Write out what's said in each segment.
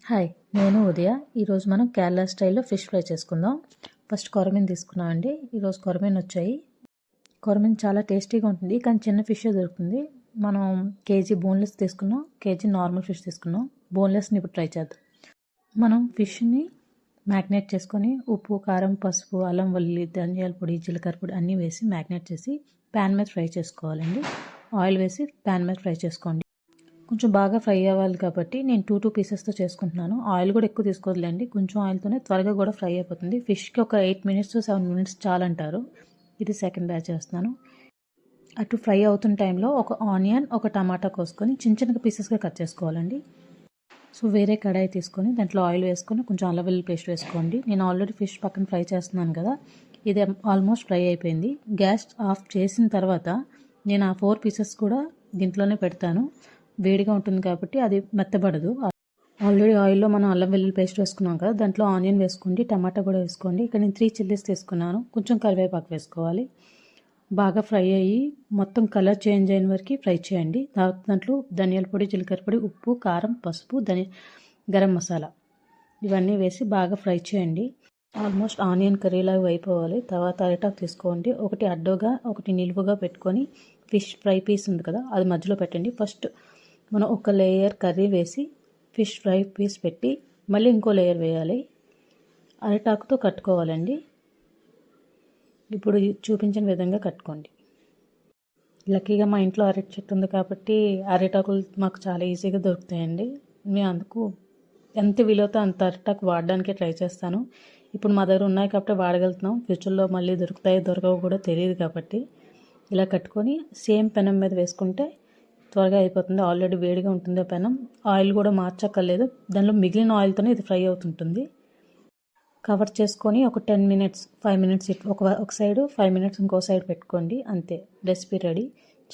Hi, నేను ఉదయ. ఈరోజు మనం కేరళ స్టైల్లో ఫిష్ ఫ్రై చేసుకుందాం. ఫస్ట్ కొరమీను తీసుకున్నామండి. ఈరోజు కొరమీను వచ్చాయి. కొరమీను చాలా టేస్టీగా ఉంటుంది, కానీ చిన్న ఫిష్ దొరుకుతుంది. మనం కేజీ బోన్లెస్ తీసుకున్నాం, కేజీ నార్మల్ ఫిష్ తీసుకున్నాం. బోన్లెస్ని ఇప్పుడు ట్రై చేద్దాం. మనం ఫిష్ని మ్యాగ్నేట్ చేసుకొని ఉప్పు, కారం, పసుపు, అల్లం వెల్లుల్లి, ధనియాల పొడి, జీలకర్ర పొడి అన్నీ వేసి మ్యాగ్నేట్ చేసి ప్యాన్ మీద ఫ్రై చేసుకోవాలండి. ఆయిల్ వేసి ప్యాన్ మీద ఫ్రై చేసుకోండి. కొంచెం బాగా ఫ్రై అవ్వాలి కాబట్టి నేను 2 పీసెస్తో చేసుకుంటున్నాను. ఆయిల్ కూడా ఎక్కువ తీసుకోవద్దులేండి, కొంచెం ఆయిల్తోనే త్వరగా కూడా ఫ్రై అయిపోతుంది. ఫిష్కి ఒక 8 minutes to 7 minutes చాలంటారు. ఇది సెకండ్ బ్యాచ్ చేస్తున్నాను. అటు ఫ్రై అవుతున్న టైంలో ఒక ఆనియన్, ఒక టమాటా కోసుకొని చిన్న చిన్న పీసెస్గా కట్ చేసుకోవాలండి. సో వేరే కడాయి తీసుకొని దాంట్లో ఆయిల్ వేసుకొని కొంచెం అల్లం వెల్లుల్లి పేస్ట్ వేసుకోండి. నేను ఆల్రెడీ ఫిష్ పక్కన ఫ్రై చేస్తున్నాను కదా, ఇది ఆల్మోస్ట్ ఫ్రై అయిపోయింది. గ్యాస్ ఆఫ్ చేసిన తర్వాత నేను ఆ 4 పీసెస్ కూడా దీంట్లోనే పెడతాను. వేడిగా ఉంటుంది కాబట్టి అది మెత్తబడదు. ఆల్రెడీ ఆయిల్లో మనం అల్లం వెల్లుల్లి పేస్ట్ వేసుకున్నాం కదా, దాంట్లో ఆనియన్ వేసుకోండి, టమాటా కూడా వేసుకోండి. ఇక్కడ నేను 3 చిల్లీస్ తీసుకున్నాను. కొంచెం కరివేపాకు వేసుకోవాలి. బాగా ఫ్రై అయ్యి మొత్తం కలర్ చేంజ్ అయిన వరకు ఫ్రై చేయండి. దాంట్లో ధనియాల పొడి, జీలకర్ర పొడి, ఉప్పు, కారం, పసుపు, గరం మసాలా ఇవన్నీ వేసి బాగా ఫ్రై చేయండి. ఆల్మోస్ట్ ఆనియన్ కర్రీలాగా అయిపోవాలి. తర్వాత అరిటాకు తీసుకోండి. ఒకటి అడ్డుగా, ఒకటి నిలువుగా పెట్టుకొని ఫిష్ ఫ్రై పీస్ ఉంది కదా, అది మధ్యలో పెట్టండి. ఫస్ట్ మనం ఒక లేయర్ కర్రీ వేసి ఫిష్ ఫ్రై పీస్ పెట్టి మళ్ళీ ఇంకో లేయర్ వేయాలి. అరిటాకుతో కట్టుకోవాలండి. ఇప్పుడు చూపించిన విధంగా కట్టుకోండి. లక్కీగా మా ఇంట్లో అరటి చెట్టు ఉంది కాబట్టి అరిటాకులు మాకు చాలా ఈజీగా దొరుకుతాయండి. మేము అందుకు ఎంత వీలవుతో అంత అరిటాకు వాడడానికి ట్రై చేస్తాను. ఇప్పుడు మా దగ్గర ఉన్నాయి కాబట్టి వాడగలుగుతున్నాం. ఫ్యూచర్లో మళ్ళీ దొరకవు కూడా తెలియదు కాబట్టి ఇలా కట్టుకొని సేమ్ పెనం మీద వేసుకుంటే త్వరగా అయిపోతుంది. ఆల్రెడీ వేడిగా ఉంటుంది పెనం. ఆయిల్ కూడా మార్చక్కర్లేదు, దానిలో మిగిలిన ఆయిల్తోనే ఇది ఫ్రై అవుతుంటుంది. కవర్ చేసుకొని ఒక 10 minutes 5 minutes ఒక సైడ్ 5 minutes ఇంకో సైడ్ పెట్టుకోండి. అంతే, రెసిపీ రెడీ.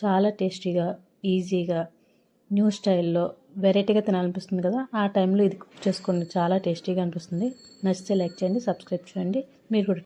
చాలా టేస్టీగా, ఈజీగా, న్యూ స్టైల్లో వెరైటీగా తినాలనిపిస్తుంది కదా, ఆ టైంలో ఇది కుక్ చేసుకోండి. చాలా టేస్టీగా అనిపిస్తుంది. నచ్చితే లైక్ చేయండి, సబ్స్క్రైబ్ చేయండి. మీరు కూడా